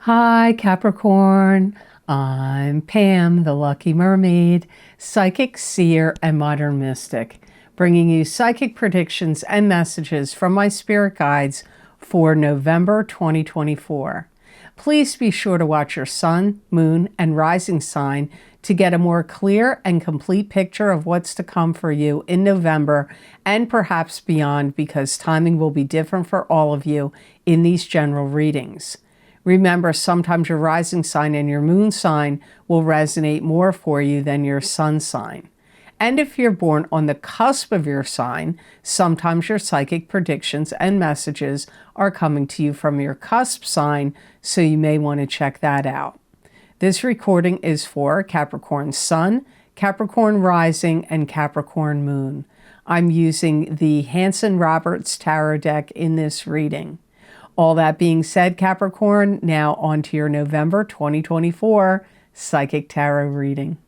Hi, Capricorn. I'm Pam, the Lucky Mermaid, psychic, seer, and modern mystic, bringing you psychic predictions and messages from my spirit guides for November 2024. Please be sure to watch your sun, moon, and rising sign to get a more clear and complete picture of what's to come for you in November and perhaps beyond, because timing will be different for all of you in these general readings. Remember, sometimes your rising sign and your moon sign will resonate more for you than your sun sign. And if you're born on the cusp of your sign, sometimes your psychic predictions and messages are coming to you from your cusp sign, so you may want to check that out. This recording is for Capricorn Sun, Capricorn Rising, and Capricorn Moon. I'm using the Hanson-Roberts Tarot deck in this reading. All that being said, Capricorn, now on to your November 2024 Psychic Tarot reading.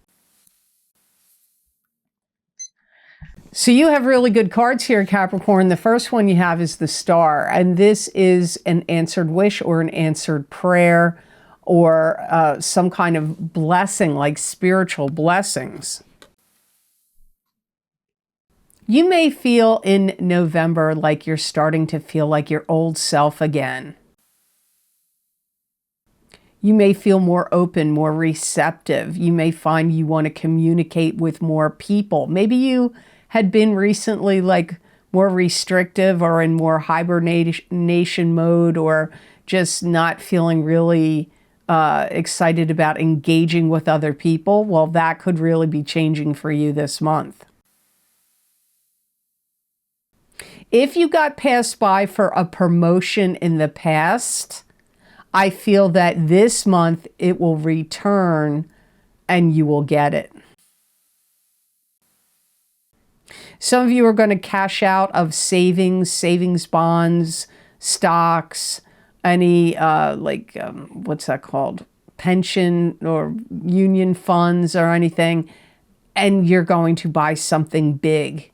So you have really good cards here, Capricorn. The first one you have is the Star, and this is an answered wish or an answered prayer or some kind of blessing, like spiritual blessings. You may feel in November like you're starting to feel like your old self again. You may feel more open, more receptive. You may find you want to communicate with more people. Maybe you had been recently like more restrictive or in more hibernation mode, or just not feeling really excited about engaging with other people. Well, that could really be changing for you this month. If you got passed by for a promotion in the past, I feel that this month it will return and you will get it. Some of you are going to cash out of savings bonds, stocks, any what's that called? Pension or union funds or anything. And you're going to buy something big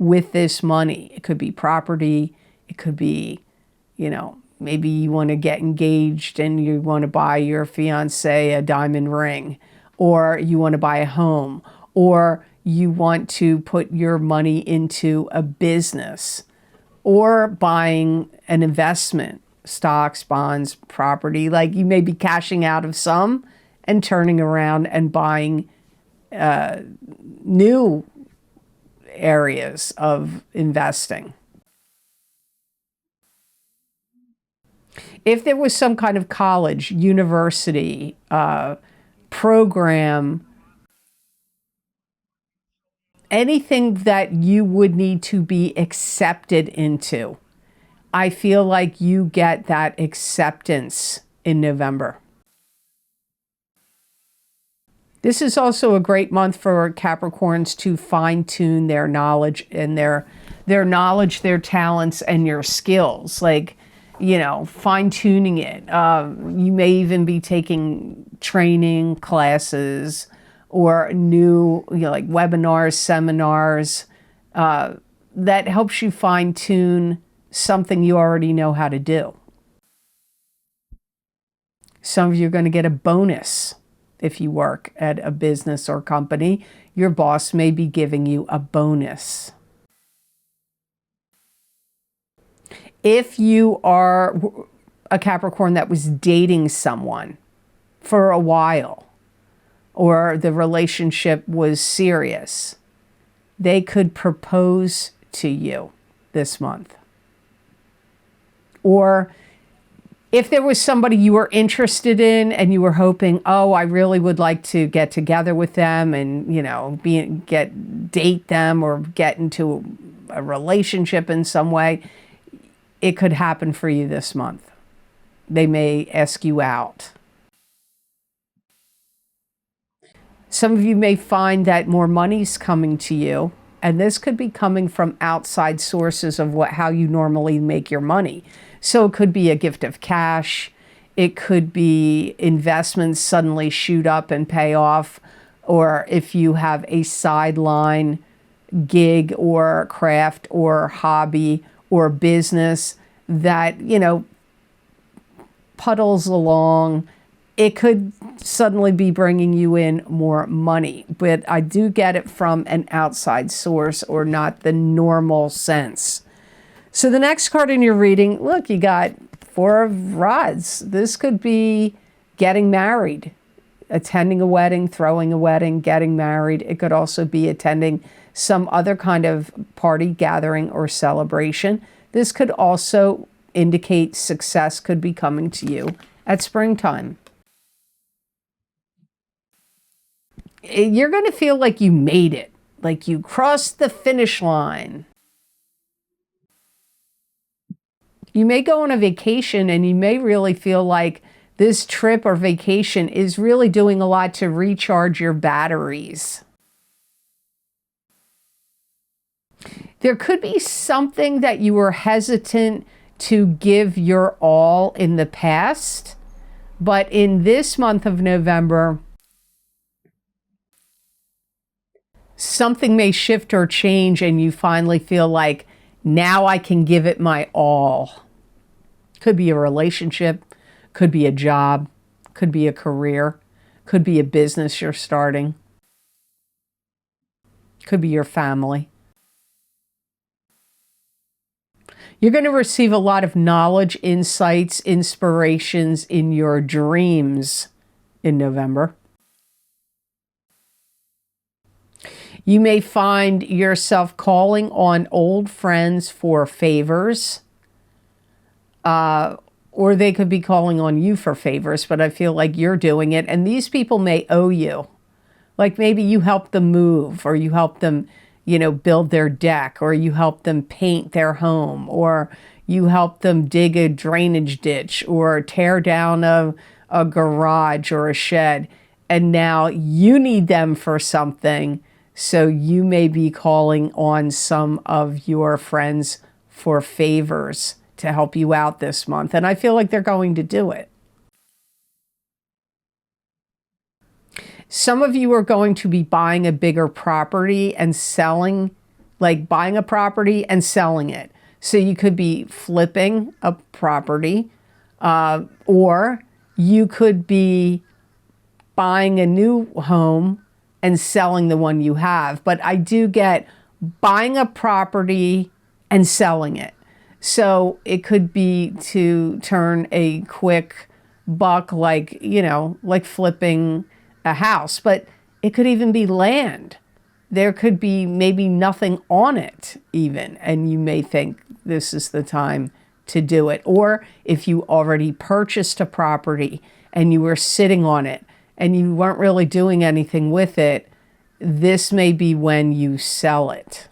with this money. It could be property. It could be, maybe you want to get engaged and you want to buy your fiance a diamond ring, or you want to buy a home, or you want to put your money into a business, or buying an investment, stocks, bonds, property. Like you may be cashing out of some and turning around and buying new areas of investing. If there was some kind of college, university, program, anything that you would need to be accepted into, I feel like you get that acceptance in November. This is also a great month for Capricorns to fine-tune their knowledge and their knowledge, their talents, and your skills. Like, fine-tuning it. You may even be taking training classes or new, like webinars, seminars, that helps you fine-tune something you already know how to do. Some of you are going to get a bonus. If you work at a business or company, your boss may be giving you a bonus. If you are a Capricorn that was dating someone for a while, or the relationship was serious, they could propose to you this month. Or if there was somebody you were interested in and you were hoping, oh, I really would like to get together with them and, date them or get into a relationship in some way, it could happen for you this month. They may ask you out. Some of you may find that more money's coming to you, and this could be coming from outside sources of how you normally make your money. So it could be a gift of cash. It could be investments suddenly shoot up and pay off. Or if you have a sideline gig or craft or hobby or business that, puddles along. It could suddenly be bringing you in more money, but I do get it from an outside source or not the normal sense. So the next card in your reading, look, you got Four of Rods. This could be getting married, attending a wedding, throwing a wedding, getting married. It could also be attending some other kind of party, gathering, or celebration. This could also indicate success could be coming to you at springtime. You're going to feel like you made it, like you crossed the finish line. You may go on a vacation and you may really feel like this trip or vacation is really doing a lot to recharge your batteries. There could be something that you were hesitant to give your all in the past, but in this month of November, something may shift or change and you finally feel like, now I can give it my all. Could be a relationship, could be a job, could be a career, could be a business you're starting, could be your family. You're going to receive a lot of knowledge, insights, inspirations in your dreams in November. You may find yourself calling on old friends for favors, or they could be calling on you for favors, but I feel like you're doing it, and these people may owe you. Like maybe you help them move, or you help them, build their deck, or you help them paint their home, or you help them dig a drainage ditch, or tear down a garage or a shed, and now you need them for something. So you may be calling on some of your friends for favors to help you out this month. And I feel like they're going to do it. Some of you are going to be buying a bigger property and selling, like buying a property and selling it. So you could be flipping a property, or you could be buying a new home and selling the one you have. But I do get buying a property and selling it. So it could be to turn a quick buck, like flipping a house, but it could even be land. There could be maybe nothing on it even, and you may think this is the time to do it. Or if you already purchased a property and you were sitting on it and you weren't really doing anything with it, this may be when you sell it.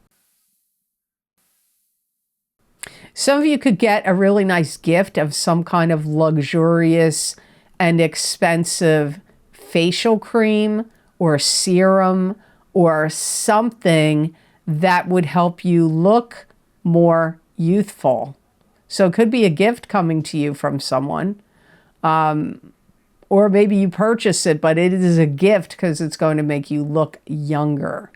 Some of you could get a really nice gift of some kind of luxurious and expensive facial cream or serum or something that would help you look more youthful. So it could be a gift coming to you from someone. Or maybe you purchase it, but it is a gift because it's going to make you look younger.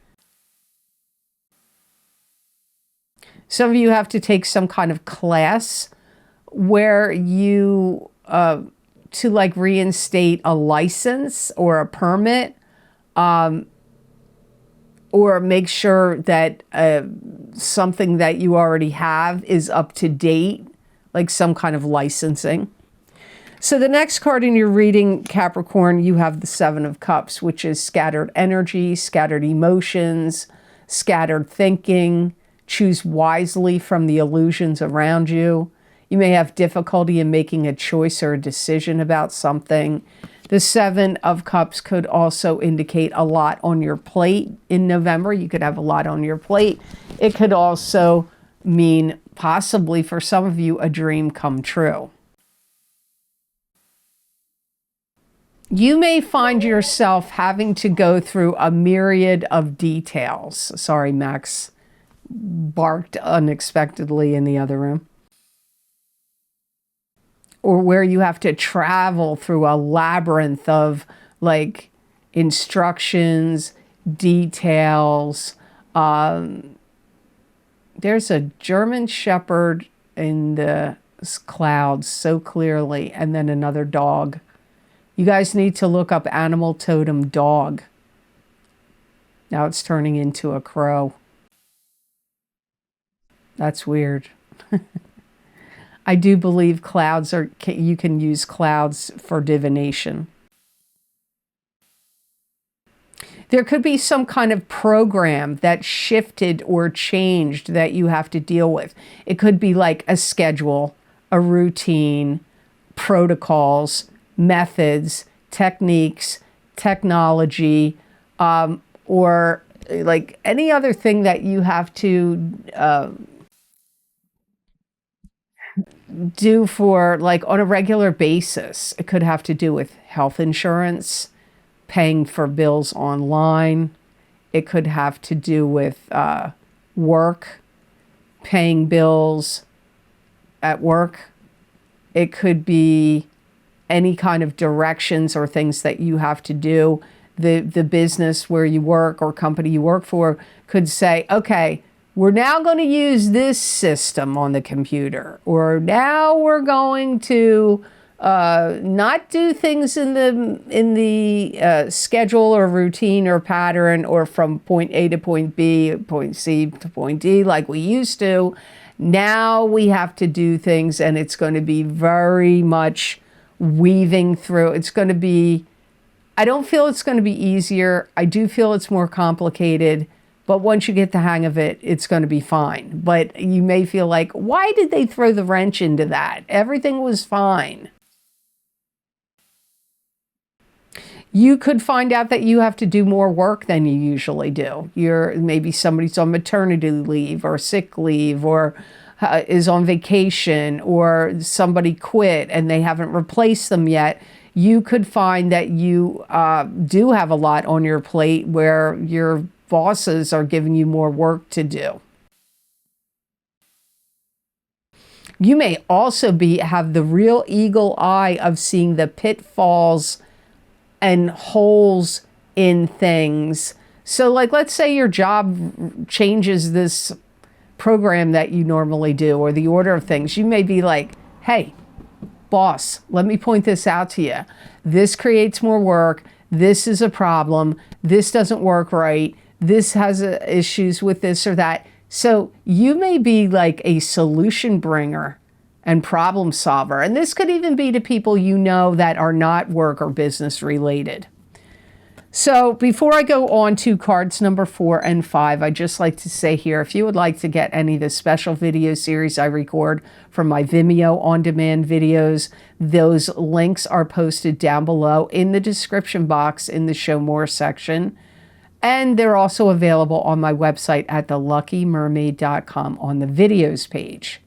Some of you have to take some kind of class where you, to like reinstate a license or a permit, or make sure that something that you already have is up to date, like some kind of licensing. So the next card in your reading, Capricorn, you have the Seven of Cups, which is scattered energy, scattered emotions, scattered thinking. Choose wisely from the illusions around you. You may have difficulty in making a choice or a decision about something. The Seven of Cups could also indicate a lot on your plate in November. You could have a lot on your plate. It could also mean possibly for some of you a dream come true. You may find yourself having to go through a myriad of details. Sorry, Max barked unexpectedly in the other room. Or where you have to travel through a labyrinth of like instructions, details. There's a German Shepherd in the clouds so clearly, and then another dog. You guys need to look up animal totem dog. Now it's turning into a crow. That's weird. I do believe clouds are, you can use clouds for divination. There could be some kind of program that shifted or changed that you have to deal with. It could be like a schedule, a routine, protocols, methods, techniques, technology, or like any other thing that you have to do for like on a regular basis. It could have to do with health insurance, paying for bills online. It could have to do with work, paying bills at work. It could be any kind of directions or things that you have to do. The business where you work or company you work for could say, okay, we're now going to use this system on the computer, or now we're going to not do things in the schedule or routine or pattern, or from point A to point B, point C to point D like we used to. Now we have to do things, and it's going to be very much weaving through. It's going to be, I don't feel it's going to be easier. I do feel it's more complicated, but once you get the hang of it, it's going to be fine. But you may feel like, why did they throw the wrench into that? Everything was fine. You could find out that you have to do more work than you usually do. Maybe somebody's on maternity leave or sick leave, or is on vacation, or somebody quit and they haven't replaced them yet. You could find that you do have a lot on your plate where your bosses are giving you more work to do. You may also have the real eagle eye of seeing the pitfalls and holes in things. So like, let's say your job changes this program that you normally do, or the order of things. You may be like, hey, boss, let me point this out to you. This creates more work. This is a problem. This doesn't work right. This has issues with this or that. So you may be like a solution bringer and problem solver. And this could even be to people you know that are not work or business related. So before I go on to cards number 4 and 5, I'd just like to say here, if you would like to get any of the special video series I record from my Vimeo on-demand videos, those links are posted down below in the description box in the Show More section. And they're also available on my website at theluckymermaid.com on the videos page.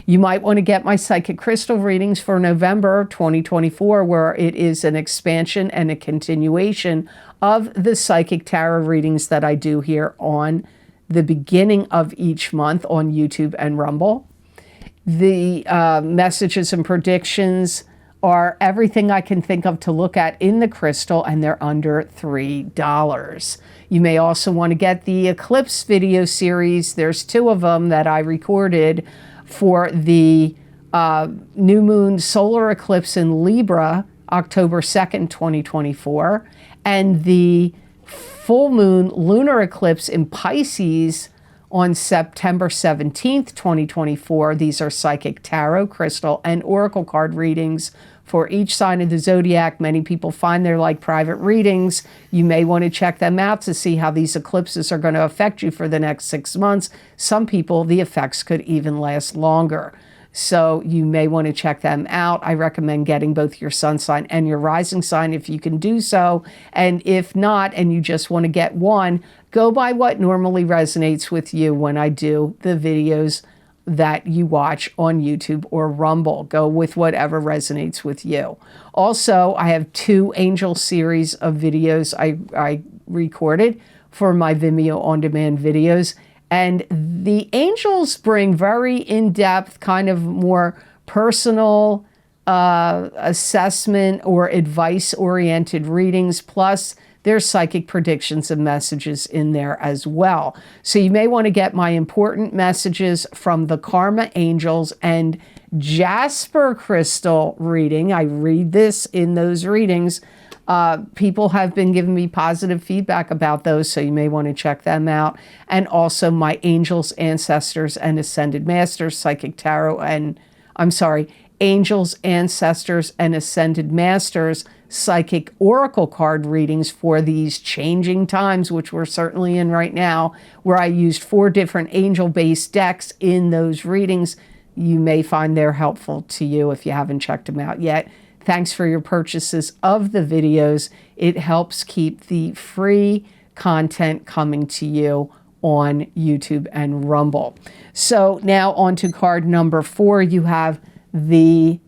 You might want to get my psychic crystal readings for November 2024, where it is an expansion and a continuation of the psychic tarot readings that I do here on the beginning of each month on YouTube and Rumble. The messages and predictions are everything I can think of to look at in the crystal, and they're under $3. You may also want to get the eclipse video series. There's 2 of them that I recorded for the new moon solar eclipse in Libra, October 2nd, 2024, and the full moon lunar eclipse in Pisces on September 17th, 2024. These are psychic tarot, crystal, and oracle card readings for each sign of the zodiac. Many people find they're like private readings. You may want to check them out to see how these eclipses are going to affect you for the next 6 months. Some people, the effects could even last longer. So you may want to check them out. I recommend getting both your sun sign and your rising sign if you can do so. And if not, and you just want to get one, go by what normally resonates with you when I do the videos that you watch on YouTube or Rumble. Go with whatever resonates with you. Also, I have 2 angel series of videos I recorded for my Vimeo on-demand videos. And the angels bring very in-depth, kind of more personal assessment or advice-oriented readings, plus there's psychic predictions and messages in there as well. So you may want to get my important messages from the Karma Angels and Jasper crystal reading. I read this in those readings. People have been giving me positive feedback about those, so you may want to check them out. And also my angels, ancestors, and ascended masters, psychic tarot, and angels, ancestors, and ascended masters, psychic oracle card readings for these changing times, which we're certainly in right now, where I used 4 different angel-based decks in those readings. You may find they're helpful to you if you haven't checked them out yet. Thanks for your purchases of the videos. It helps keep the free content coming to you on YouTube and Rumble. So now on to card number 4. You have the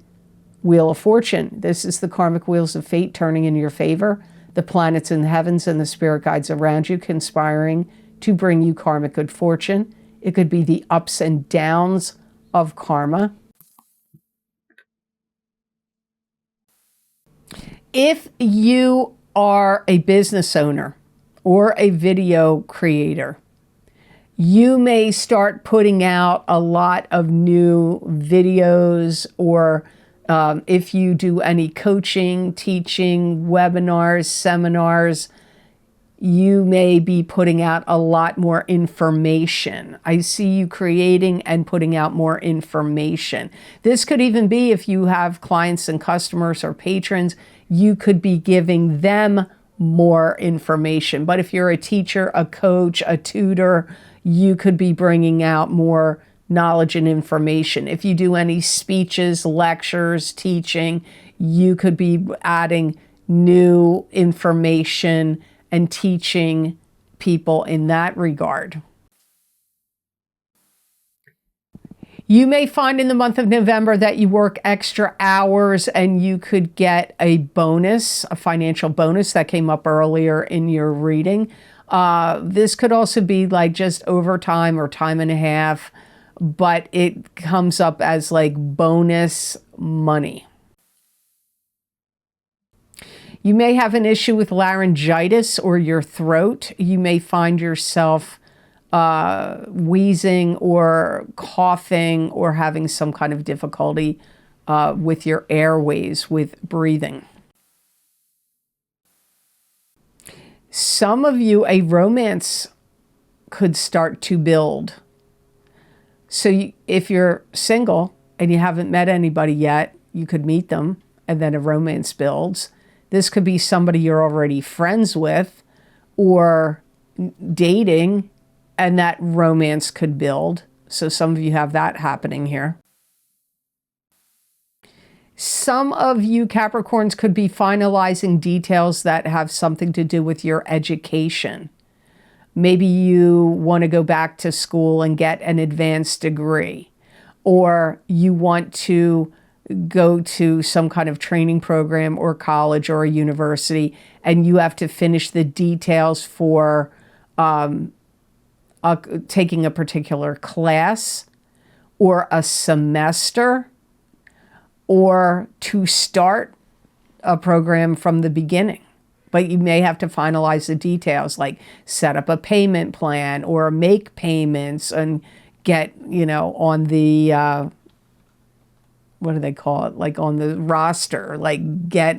Wheel of Fortune. This is the karmic wheels of fate turning in your favor. The planets in the heavens and the spirit guides around you conspiring to bring you karmic good fortune. It could be the ups and downs of karma. If you are a business owner or a video creator, you may start putting out a lot of new videos, or if you do any coaching, teaching, webinars, seminars, you may be putting out a lot more information. I see you creating and putting out more information. This could even be if you have clients and customers or patrons, you could be giving them more information. But if you're a teacher, a coach, a tutor, you could be bringing out more knowledge and information. If you do any speeches, lectures, teaching, you could be adding new information and teaching people in that regard. You may find in the month of November that you work extra hours and you could get a bonus, a financial bonus that came up earlier in your reading. This could also be like just overtime or time and a half, but it comes up as like bonus money. You may have an issue with laryngitis or your throat. You may find yourself wheezing or coughing or having some kind of difficulty with your airways, with breathing. Some of you, a romance could start to build. So if you're single and you haven't met anybody yet, you could meet them and then a romance builds. This could be somebody you're already friends with or dating, and that romance could build. So some of you have that happening here. Some of you Capricorns could be finalizing details that have something to do with your education. Maybe you want to go back to school and get an advanced degree, or you want to go to some kind of training program or college or a university, and you have to finish the details for taking a particular class or a semester, or to start a program from the beginning. But you may have to finalize the details, like set up a payment plan or make payments and get, on the, what do they call it? Like on the roster, like get,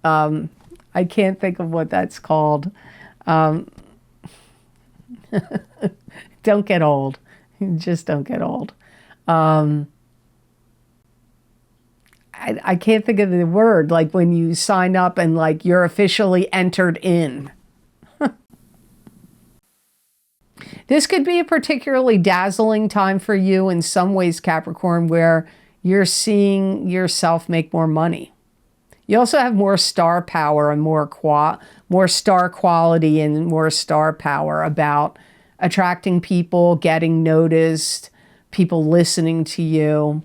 I can't think of what that's called. Don't get old. Just don't get old. I can't think of the word, like when you sign up and like you're officially entered in. This could be a particularly dazzling time for you in some ways, Capricorn, where you're seeing yourself make more money. You also have more star power and more star quality and more star power about attracting people, getting noticed, people listening to you.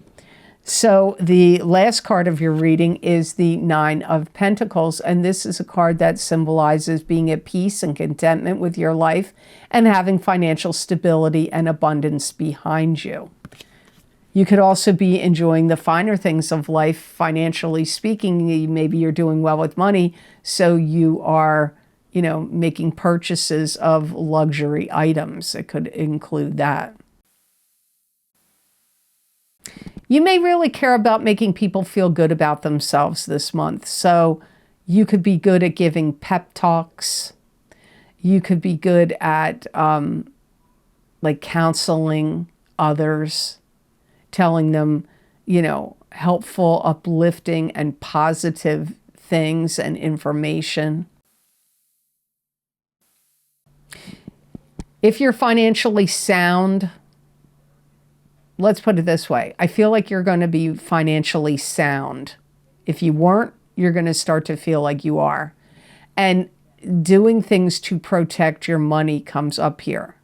So the last card of your reading is the Nine of Pentacles, and this is a card that symbolizes being at peace and contentment with your life and having financial stability and abundance behind you. You could also be enjoying the finer things of life, financially speaking. Maybe you're doing well with money, so you are, making purchases of luxury items. It could include that. You may really care about making people feel good about themselves this month. So you could be good at giving pep talks. You could be good at like counseling others, telling them, you know, helpful, uplifting, and positive things and information. If you're financially sound, let's put it this way. I feel like you're going to be financially sound. If you weren't, you're going to start to feel like you are. And doing things to protect your money comes up here.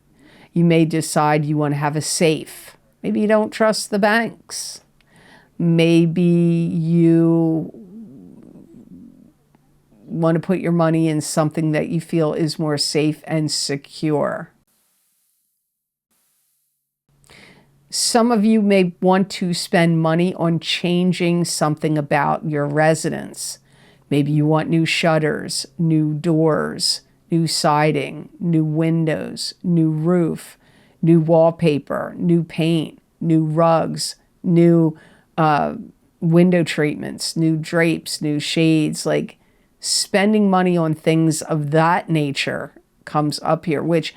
You may decide you want to have a safe. Maybe you don't trust the banks. Maybe you want to put your money in something that you feel is more safe and secure. Some of you may want to spend money on changing something about your residence. Maybe you want new shutters, new doors, new siding, new windows, new roof, new wallpaper, new paint, new rugs, new window treatments, new drapes, new shades. Like spending money on things of that nature comes up here, which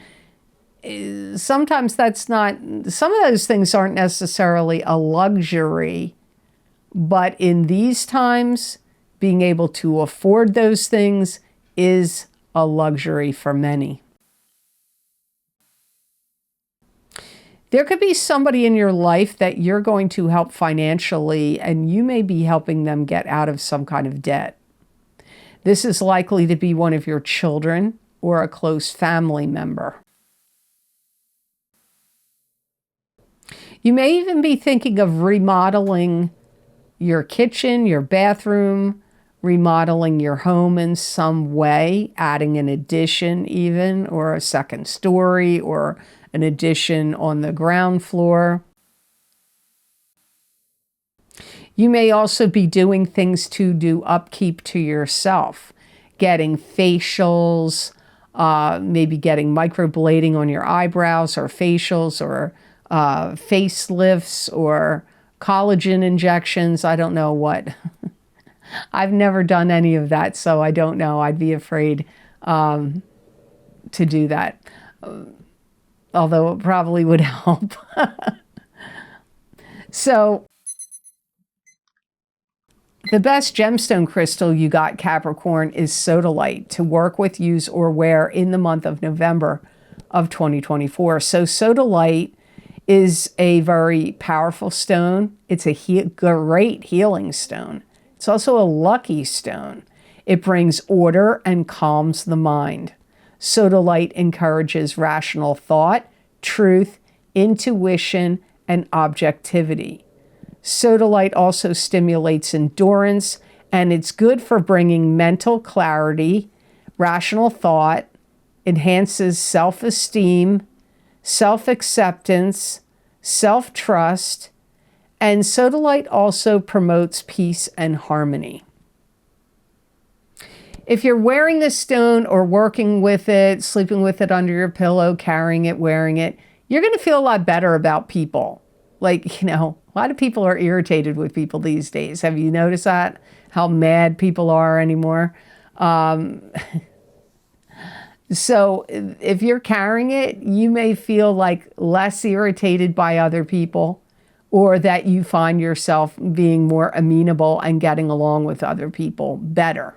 sometimes that's not, some of those things aren't necessarily a luxury, but in these times, being able to afford those things is a luxury for many. There could be somebody in your life that you're going to help financially, and you may be helping them get out of some kind of debt. This is likely to be one of your children or a close family member. You may even be thinking of remodeling your kitchen, your bathroom, remodeling your home in some way, adding an addition even, or a second story, or an addition on the ground floor. You may also be doing things to do upkeep to yourself, getting facials, maybe getting microblading on your eyebrows, or facials, or facelifts, or collagen injections. I don't know what. I've never done any of that, so I don't know. I'd be afraid to do that, although it probably would help. So the best gemstone crystal you got, Capricorn, is sodalite to work with, use, or wear in the month of November of 2024. So sodalite is a very powerful stone. It's a great healing stone. It's also a lucky stone. It brings order and calms the mind. Sodalite encourages rational thought, truth, intuition, and objectivity. Sodalite also stimulates endurance, and it's good for bringing mental clarity, rational thought, enhances self-esteem, self-acceptance, self-trust, and sodalite also promotes peace and harmony. If you're wearing this stone or working with it, sleeping with it under your pillow, carrying it, wearing it, you're going to feel a lot better about people. Like, you know, a lot of people are irritated with people these days. Have you noticed that? How mad people are anymore? So if you're carrying it, you may feel like less irritated by other people, or that you find yourself being more amenable and getting along with other people better.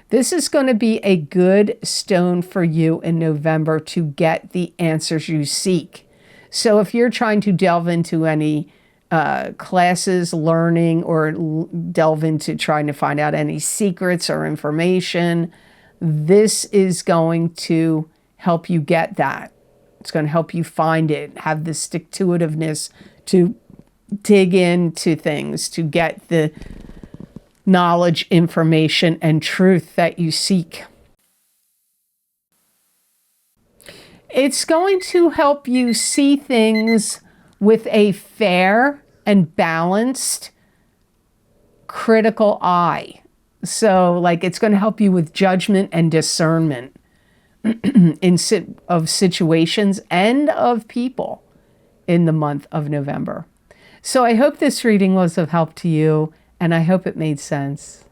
This is going to be a good stone for you in November to get the answers you seek. So if you're trying to delve into any classes, learning, or delve into trying to find out any secrets or information, this is going to help you get that. It's going to help you find it, have the stick-to-itiveness to dig into things, to get the knowledge, information, and truth that you seek. It's going to help you see things with a fair and balanced, critical eye. So, like, it's going to help you with judgment and discernment of situations and of people. in the month of November. So I hope this reading was of help to you, and I hope it made sense.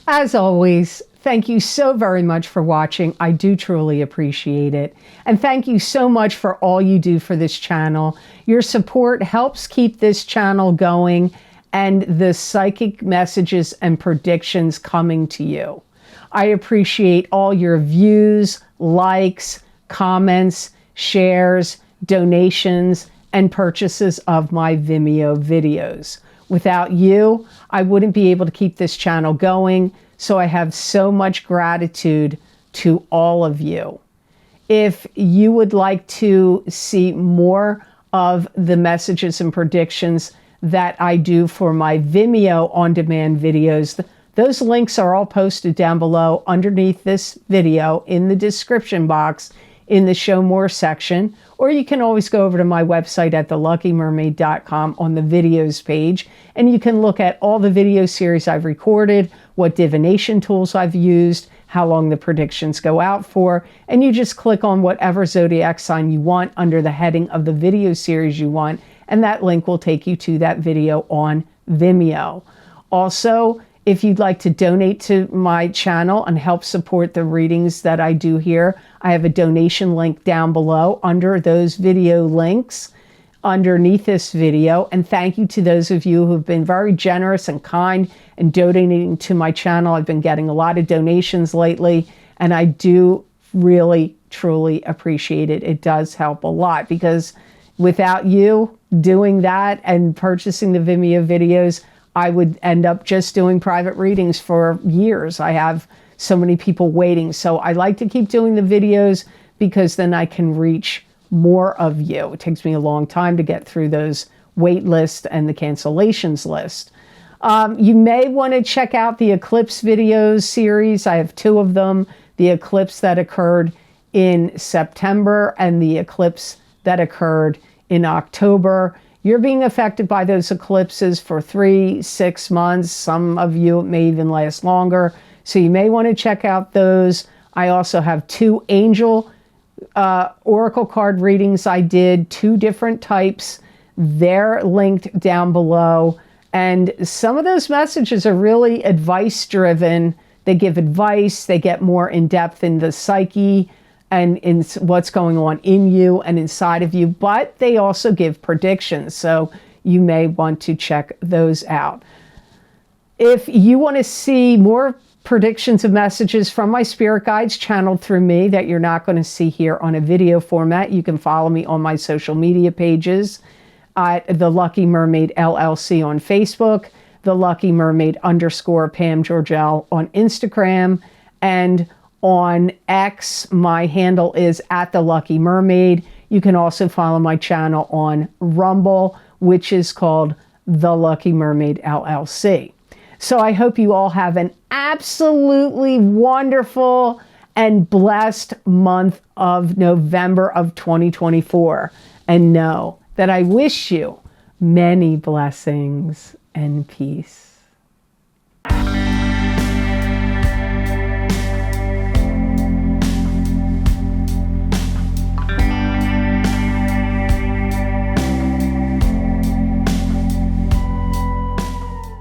As always, thank you so very much for watching. I do truly appreciate it. And thank you so much for all you do for this channel. Your support helps keep this channel going and the psychic messages and predictions coming to you. I appreciate all your views, likes, comments, shares, donations, and purchases of my Vimeo videos. Without you, I wouldn't be able to keep this channel going, so I have so much gratitude to all of you. If you would like to see more of the messages and predictions that I do for my Vimeo on-demand videos, those links are all posted down below underneath this video in the description box in the Show More section, or you can always go over to my website at theluckymermaid.com on the videos page, and you can look at all the video series I've recorded, what divination tools I've used, how long the predictions go out for, and you just click on whatever zodiac sign you want under the heading of the video series you want, and that link will take you to that video on Vimeo. Also, if you'd like to donate to my channel and help support the readings that I do here, I have a donation link down below under those video links underneath this video. And thank you to those of you who've been very generous and kind and donating to my channel. I've been getting a lot of donations lately, and I do really, truly appreciate it. It does help a lot, because without you doing that and purchasing the Vimeo videos, I would end up just doing private readings for years. I have so many people waiting. So I like to keep doing the videos because then I can reach more of you. It takes me a long time to get through those wait lists and the cancellations list. You may want to check out the eclipse videos series. I have 2 of them, the eclipse that occurred in September and the eclipse that occurred in October. You're being affected by those eclipses for 3-6 months. Some of you, it may even last longer. So you may want to check out those. I also have 2 angel oracle card readings I did, 2 different types. They're linked down below. And some of those messages are really advice driven. They give advice. They get more in depth in the psyche and in what's going on in you and inside of you, but they also give predictions, so you may want to check those out. If you want to see more predictions of messages from my spirit guides channeled through me that you're not going to see here on a video format, you can follow me on my social media pages at the Lucky Mermaid LLC on Facebook, the Lucky Mermaid _ Pam Georgel on Instagram, and on X, my handle is at the Lucky Mermaid. You can also follow my channel on Rumble, which is called the Lucky Mermaid LLC. So I hope you all have an absolutely wonderful and blessed month of November of 2024. And know that I wish you many blessings and peace.